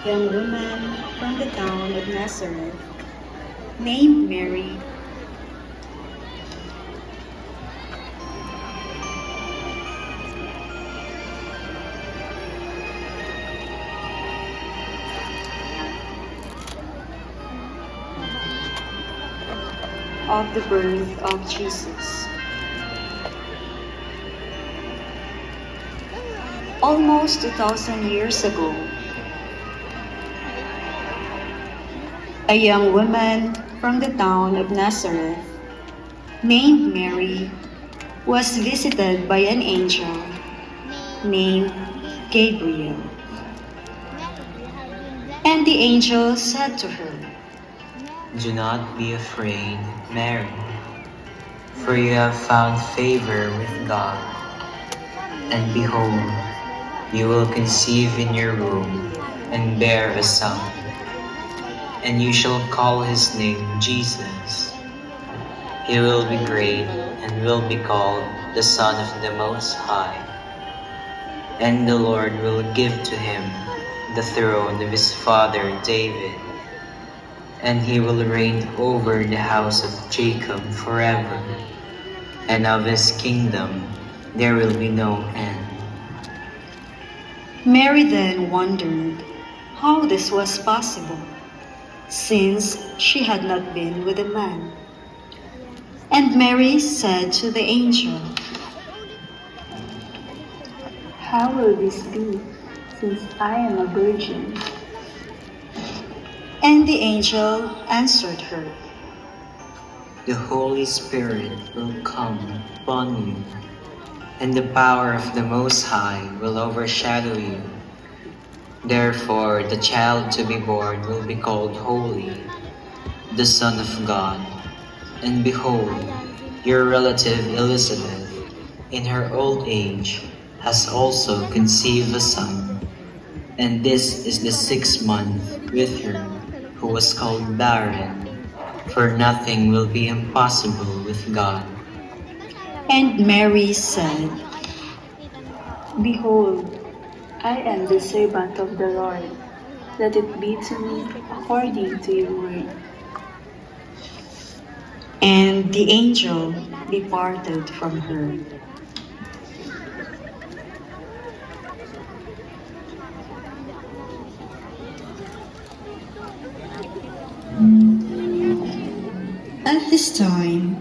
young woman from the town of Nazareth, named Mary, of the birth of Jesus. Almost 2,000 years ago, a young woman from the town of Nazareth, named Mary, was visited by an angel named Gabriel. And the angel said to her, "Do not be afraid, Mary, for you have found favor with God. And behold, you will conceive in your womb and bear a son, and you shall call his name Jesus. He will be great and will be called the Son of the Most High. And the Lord will give to him the throne of his father David, and he will reign over the house of Jacob forever, and of his kingdom there will be no end." Mary then wondered how this was possible, since she had not been with a man. And Mary said to the angel, "How will this be, since I am a virgin?" And the angel answered her, "The Holy Spirit will come upon you, and the power of the Most High will overshadow you. Therefore, the child to be born will be called Holy, the Son of God. And behold, your relative Elizabeth, in her old age, has also conceived a son, and this is the 6th month with her, who was called barren, for nothing will be impossible with God." And Mary said, "Behold, I am the servant of the Lord. Let it be to me according to your word." And the angel departed from her. At this time,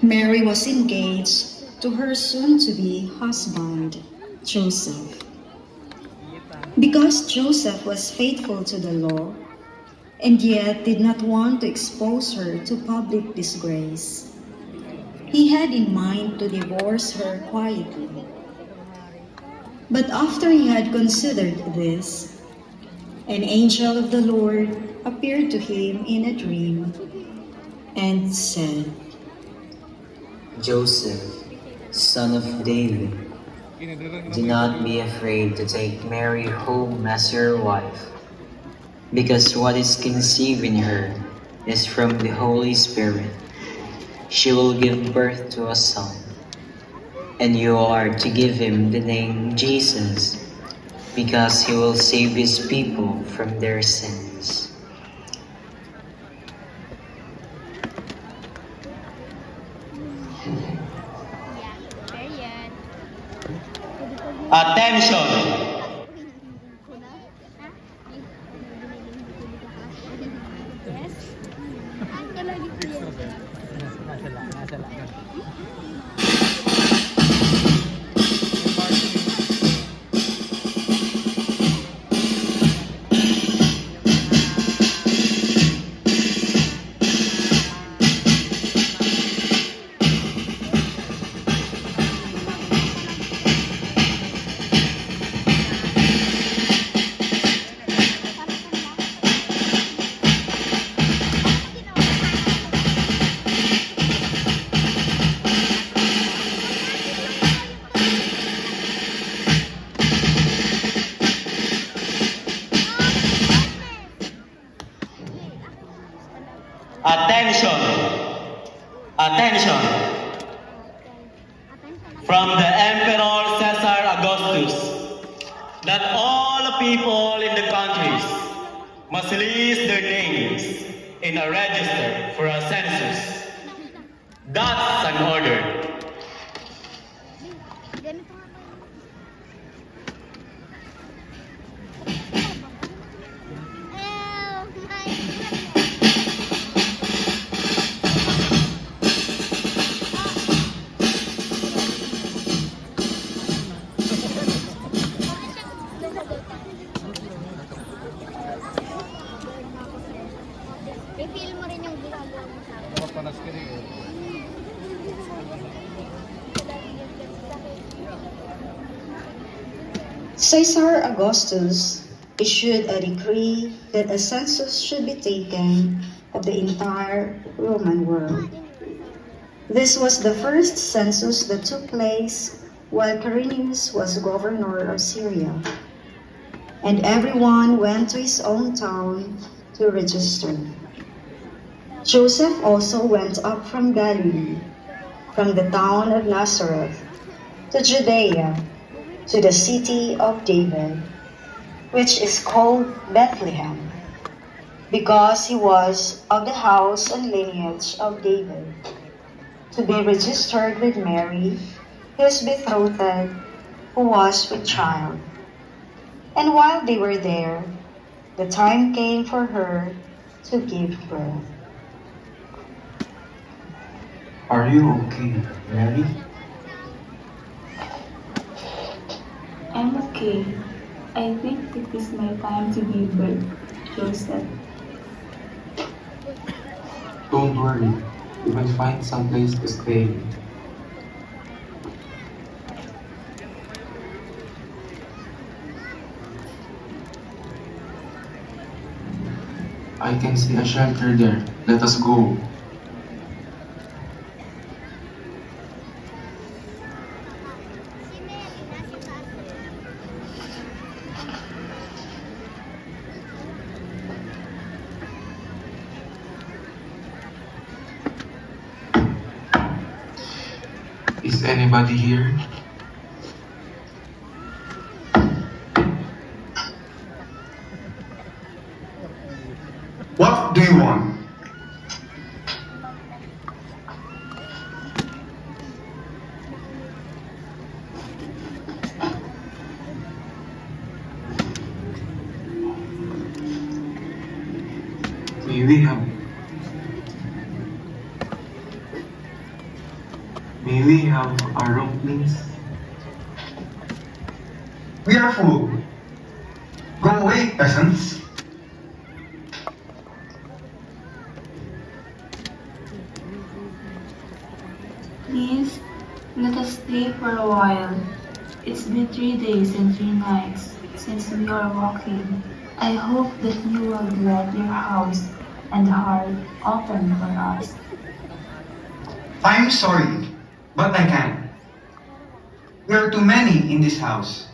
Mary was engaged to her soon-to-be husband, Joseph. Because Joseph was faithful to the law, and yet did not want to expose her to public disgrace, he had in mind to divorce her quietly. But after he had considered this, an angel of the Lord appeared to him in a dream and said, "Joseph, son of David, do not be afraid to take Mary home as your wife, because what is conceived in her is from the Holy Spirit. She will give birth to a son, and you are to give him the name Jesus, because he will save his people from their sins." Attention! Attention! Attention! From the Emperor Caesar Augustus, that all people in the countries must list their names in a register for a census. That's an order. I-feel mo rin yung ginagawa mo sa akin. Papanas ka rin eh. Caesar Augustus issued a decree that a census should be taken of the entire Roman world. This was the first census that took place while Quirinius was governor of Syria, and everyone went to his own town to register. Joseph also went up from Galilee, from the town of Nazareth, to Judea, to the city of David, which is called Bethlehem, because he was of the house and lineage of David, to be registered with Mary, his betrothed, who was with child. And while they were there, the time came for her to give birth. Are you okay, Mary? I'm okay. I think it is my time to give birth, Joseph. Don't worry. You will find some place to stay. I can see a shelter there. Let us go. Is anybody here? What do you want? May we have a room, please? We are full. Go away, peasants. Please, let us stay for a while. It's been 3 days and 3 nights since we are walking. I hope that you will let your house and heart open for us. I'm sorry, but I can't. We are too many in this house.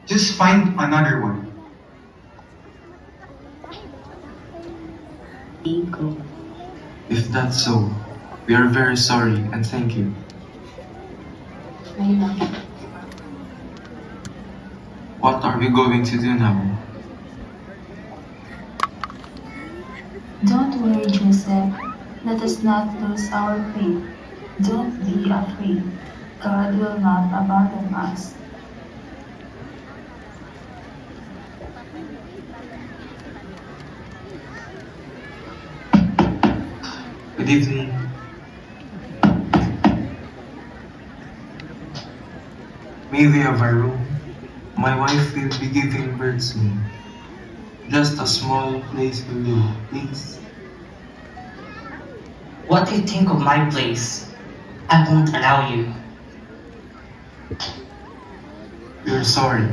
Just find another one. Ego. If that's so, we are very sorry and thank you. What are we going to do now? Don't worry, Joseph. Let us not lose our faith. Don't be afraid. God will not abandon us. Good evening. May we have a room? My wife will be giving birth soon. Just a small place for you, please. What do you think of my place? I won't allow you. We're sorry.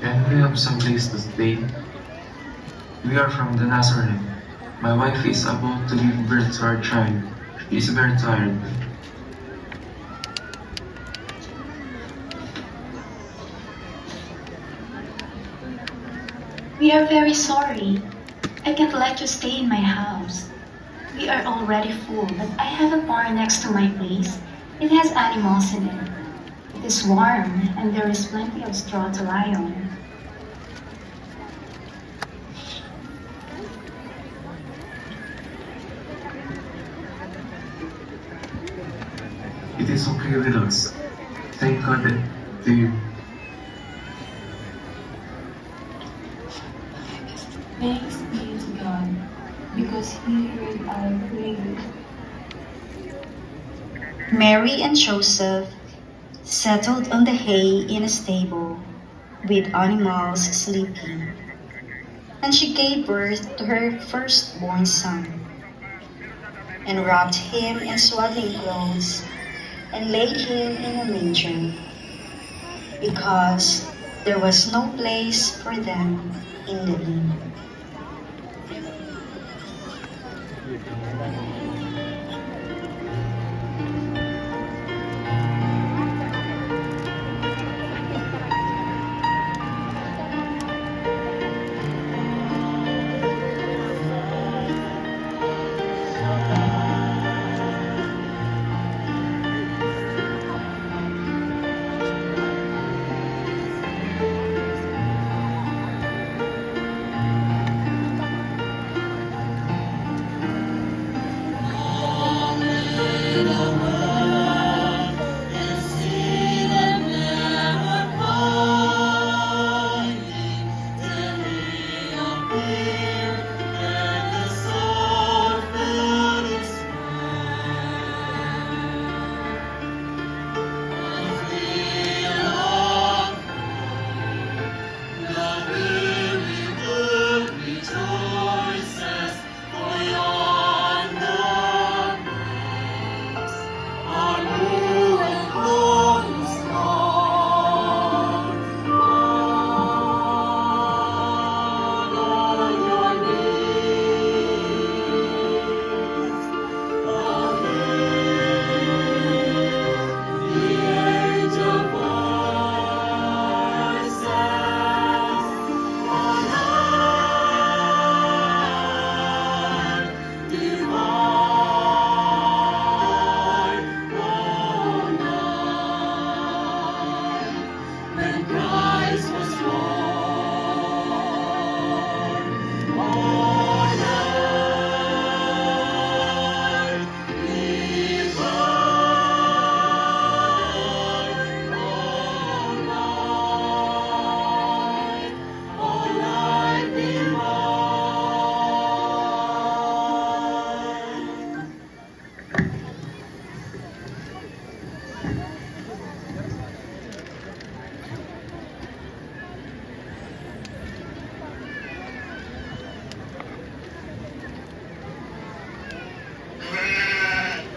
Can we have some place to stay? We are from the Nazareth. My wife is about to give birth to our child. She is very tired. We are very sorry. I can't let you stay in my house. We are already full, but I have a bar next to my place. It has animals in it. It is warm, and there is plenty of straw to lie on. It is okay with us. Thank God to you. Thanks be to God, because He heard our prayer. Mary and Joseph settled on the hay in a stable with animals sleeping, and she gave birth to her firstborn son, and wrapped him in swaddling clothes, and laid him in a manger, because there was no place for them in the inn.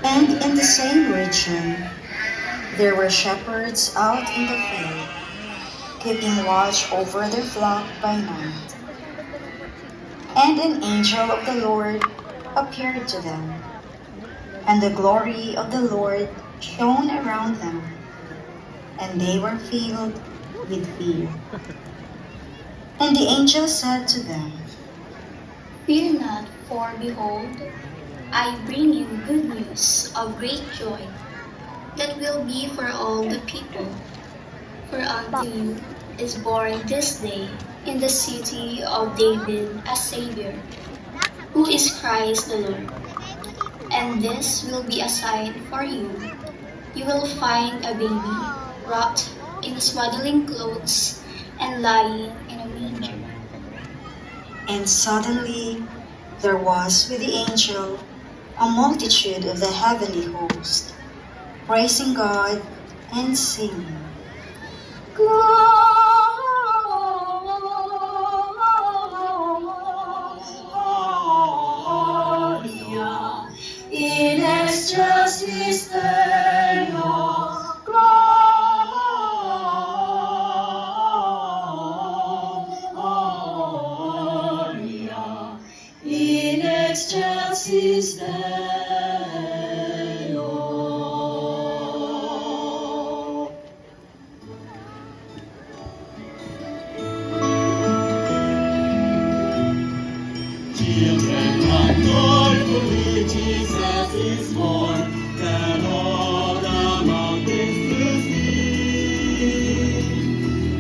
And in the same region, there were shepherds out in the field, keeping watch over their flock by night. And an angel of the Lord appeared to them, and the glory of the Lord shone around them, and they were filled with fear. And the angel said to them, Fear not, for behold, I bring you good news of great joy that will be for all the people. For unto you is born this day in the city of David a Savior, who is Christ the Lord. And this will be a sign for you. You will find a baby wrapped in swaddling clothes and lying in a manger. and suddenly there was with the angel a multitude of the heavenly host, praising God and singing, Gloria in excelsis Deo, Gloria in excelsis is Deo. Children, run joyfully, Jesus is born. Tell all the mountains to sing.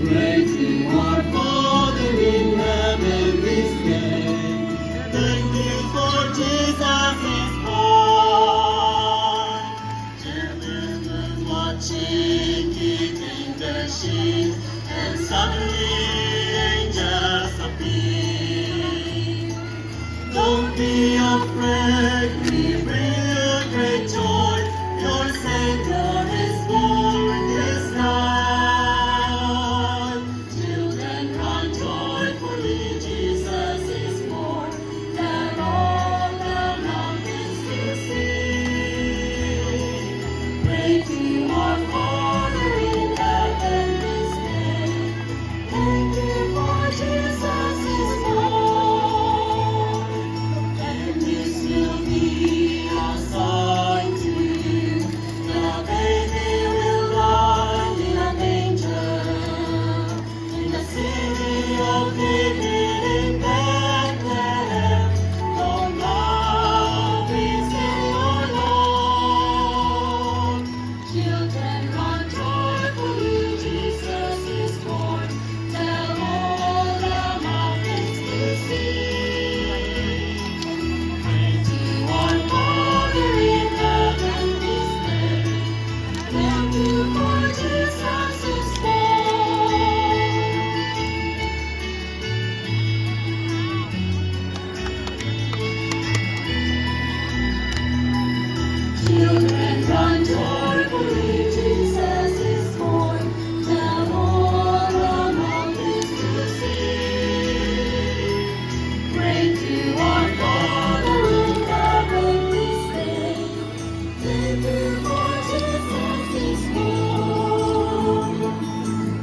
Pray to our Father in heaven this day. Thank you for Jesus is born. Children were watching, keeping their sheep, and suddenly angels appeared. Don't be afraid, we bring you great joy. Your Savior is born this night. Children, run joyfully, Jesus is born. Tell all the mountains to sing. Pray to our Father in heaven this day. Thank you for Jesus is born. And this will be a sign to you. The baby will lie in a manger in the city of David in Bethlehem. Don't now be still or long. Children, run joyfully, Jesus is born. Tell all the mountains to sing. Pray to our Father in heaven this day. Thank you for Jesus is born. Children, run joyfully, Jesus is born. Tell all the mountains to sing. Pray to our Father in heaven this day. Thank you for Jesus is born.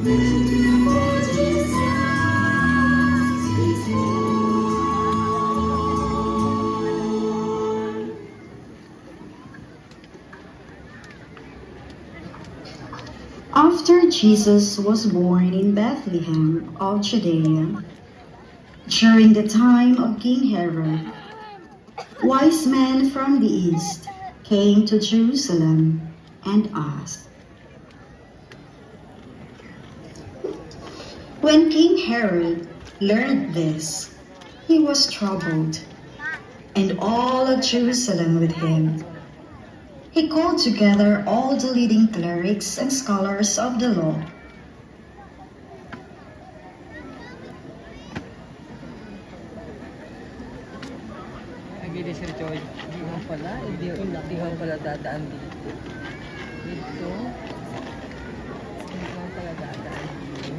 Thank you for Jesus is born. After Jesus was born in Bethlehem of Judea, during the time of King Herod, wise men from the east came to Jerusalem and asked. When King Herod learned this, he was troubled, and all of Jerusalem with him. He called together all the leading clerics and scholars of the law. Nagili Sir Joy, hindi mo pala dadaan dito. Dito, hindi mo pala dadaan dito.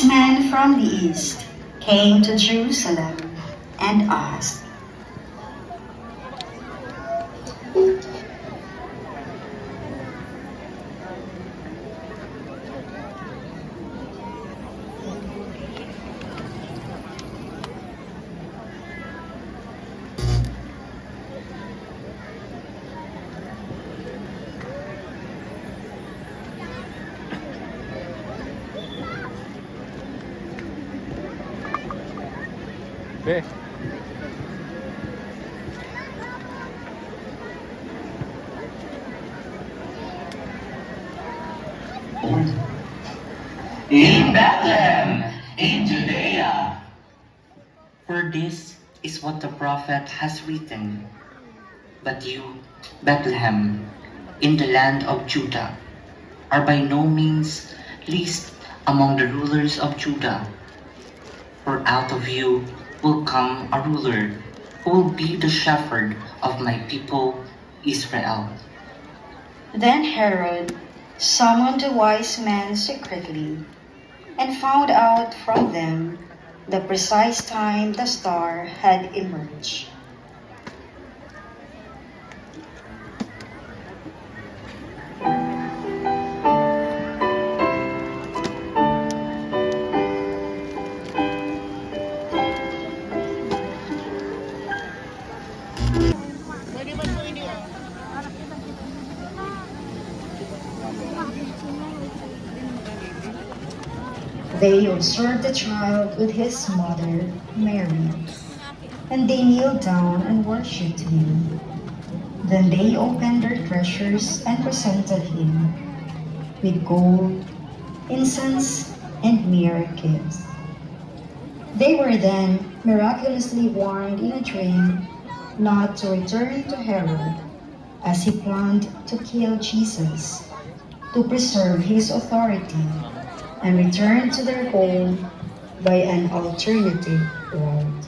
Men from the east came to Jerusalem and asked. Be. in Bethlehem, in Judea. For this is what the prophet has written. But you, Bethlehem, in the land of Judah, are by no means least among the rulers of Judah. For out of you will come a ruler who will be the shepherd of my people Israel. Then Herod summoned the wise men secretly and found out from them the precise time the star had emerged. They observed the child with his mother, Mary, and they kneeled down and worshipped him. Then they opened their treasures and presented him with gold, incense, and myrrh gifts. They were then miraculously warned in a dream not to return to Herod, as he planned to kill Jesus, to preserve his authority and return to their home by an alternative route.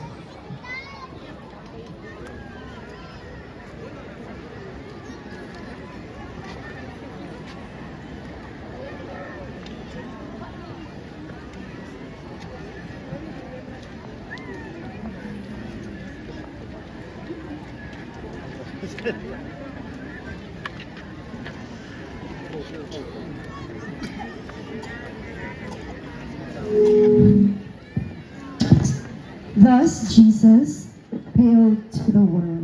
Thus Jesus appealed to the world.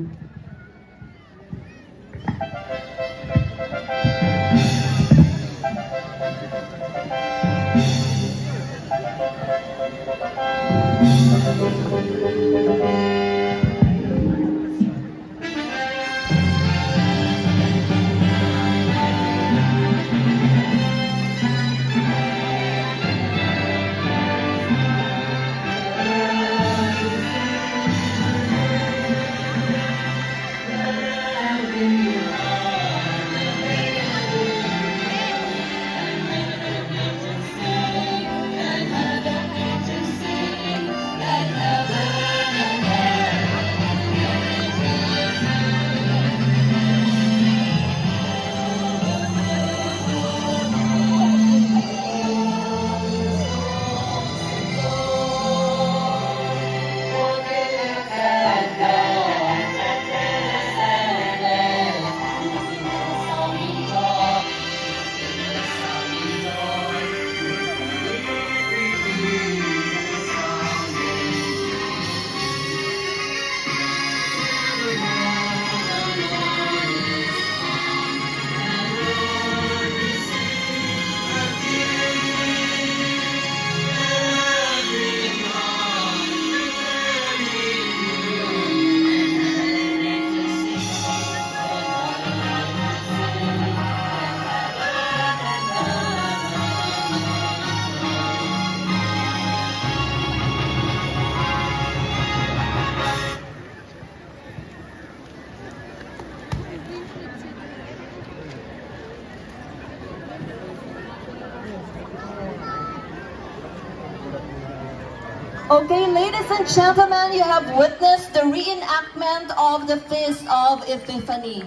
Okay, ladies and gentlemen, you have witnessed the reenactment of the Feast of Epiphany,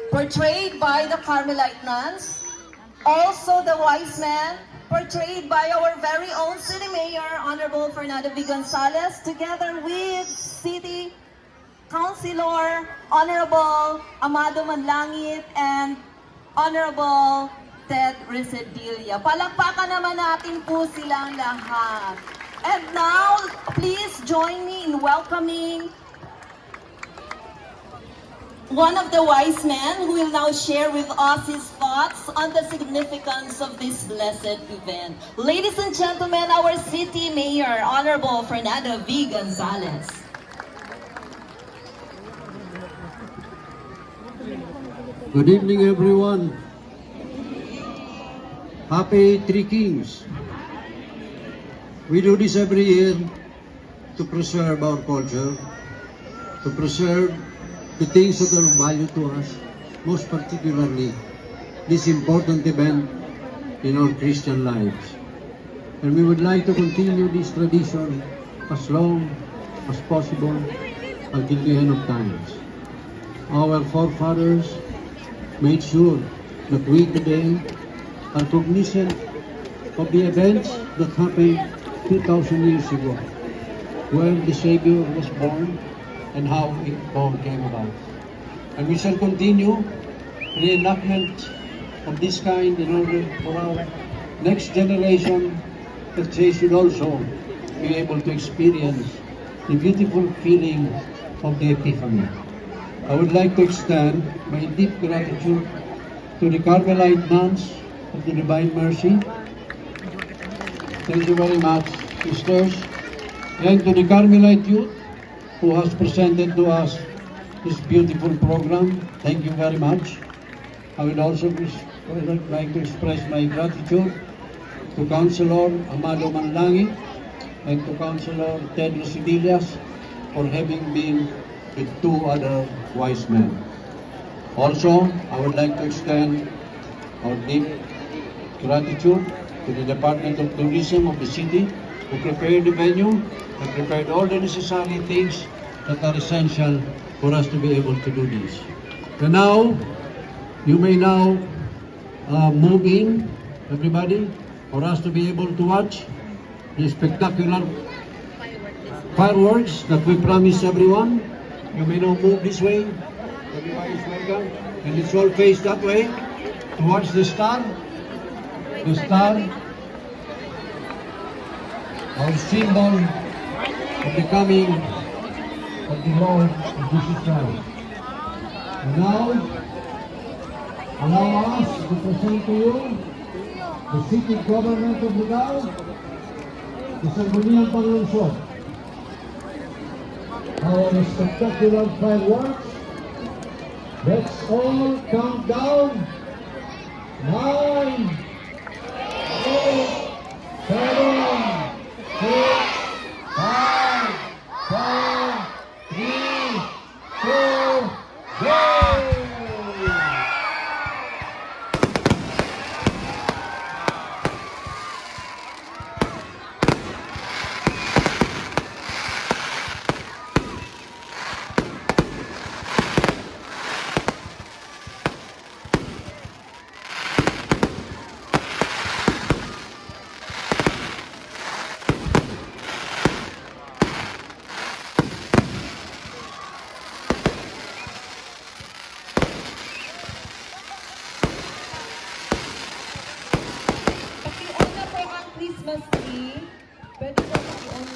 portrayed by the Carmelite nuns, also the wise men, portrayed by our very own City Mayor, Honorable Fernando V. Gonzalez, together with City Councilor, Honorable Amado Manlangit, and Honorable Ted Resedilla. Palakpakan naman natin po silang lahat. And now, please join me in welcoming one of the wise men who will now share with us his thoughts on the significance of this blessed event. Ladies and gentlemen, our City Mayor, Honorable Fernando V. Gonzalez. Good evening, everyone. Happy Three Kings. We do this every year to preserve our culture, to preserve the things that are valued to us, most particularly this important event in our Christian lives. And we would like to continue this tradition as long as possible until the end of times. Our forefathers made sure that we today are cognizant of the events that happened 2,000 years ago, where the Savior was born and how it all came about. And we shall continue reenactment of this kind in order for our next generation that they should also be able to experience the beautiful feeling of the Epiphany. I would like to extend my deep gratitude to the Carmelite nuns of the Divine Mercy. Thank you very much, sisters. And to the Carmelite youth who has presented to us this beautiful program. Thank you very much. I would also like to express my gratitude to Councilor Amado Manlangit and to Councilor Ted Rosidillas for having been with two other wise men. Also, I would like to extend our deep gratitude to the Department of Tourism of the city who prepared the venue and prepared all the necessary things that are essential for us to be able to do this. And now, you may now move in, everybody, for us to be able to watch the spectacular fireworks that we promised everyone. You may now move this way. Everybody is welcome. And let's all face that way towards the star. The star, our symbol of the coming of the Lord Jesus Christ. And now, allow us to present to you the city government of LIGAO, the Sangguniang Panglungsod, our spectacular fireworks. Let's all count down. 9, 8, 7, 6, 5, 4, 3, 2, go! Pakiuna po ang Christmas tree. Pwede po pakiuna.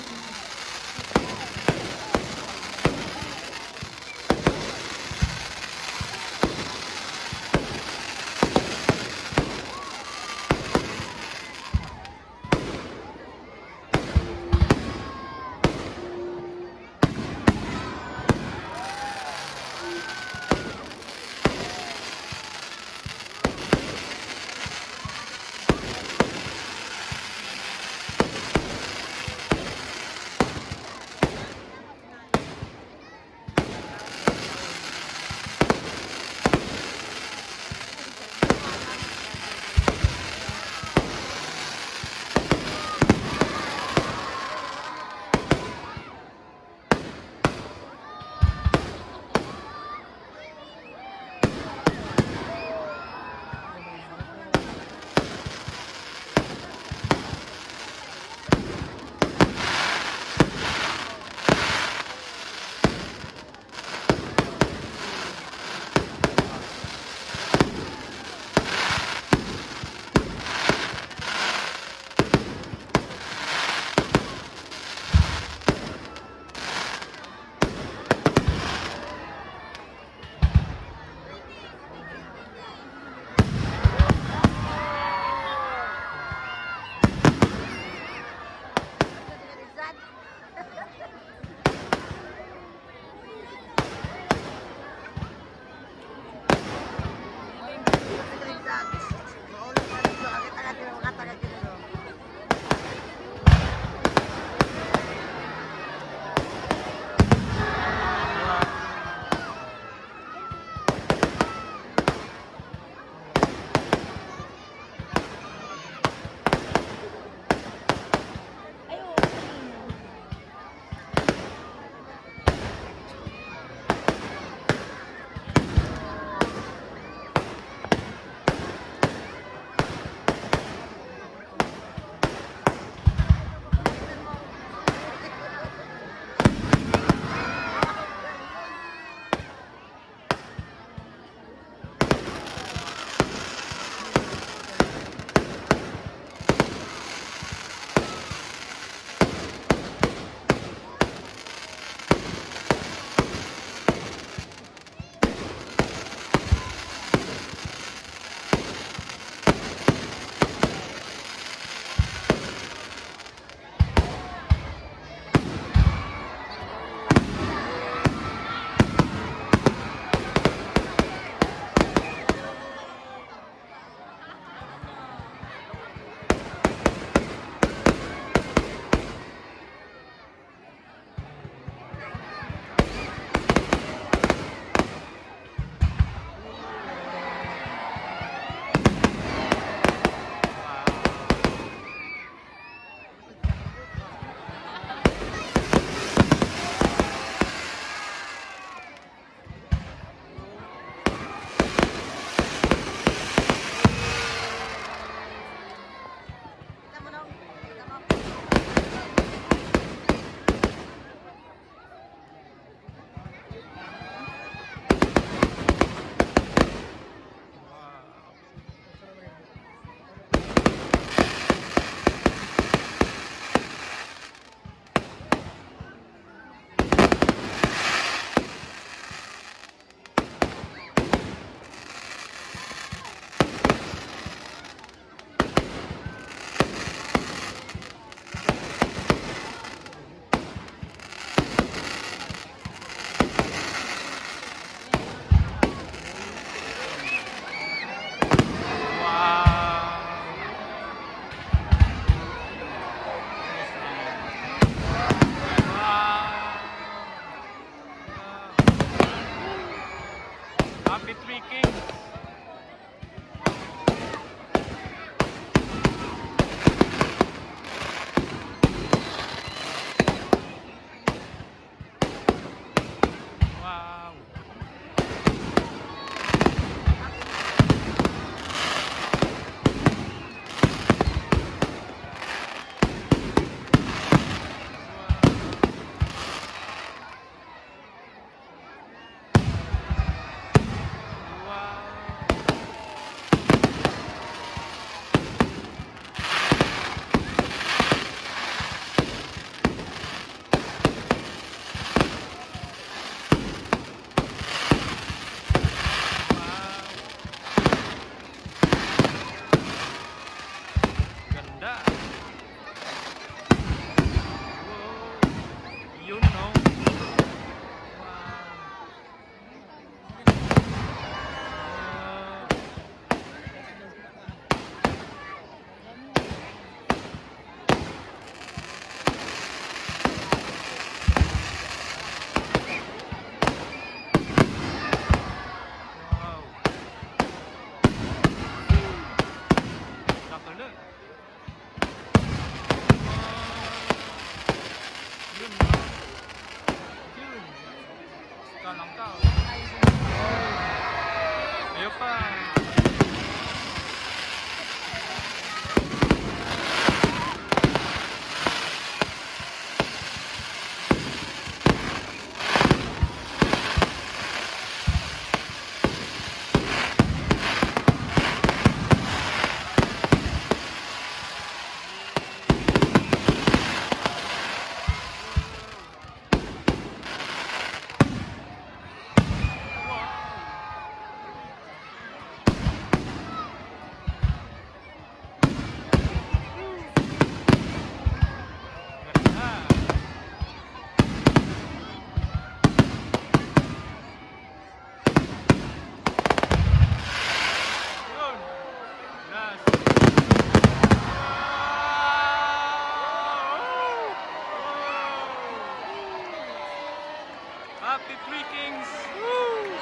Happy Three Kings! Woo!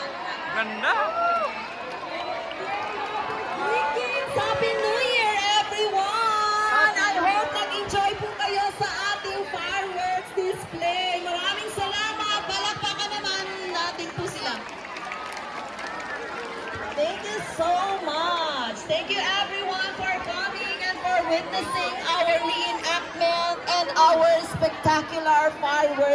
Ganda! Greetings! Happy New Year, everyone! I hope nag-enjoy po kayo sa ating fireworks display. Maraming salamat! Palakpakan naman natin po sila. Thank you so much! Thank you everyone for coming and for witnessing our reenactment and our spectacular fireworks.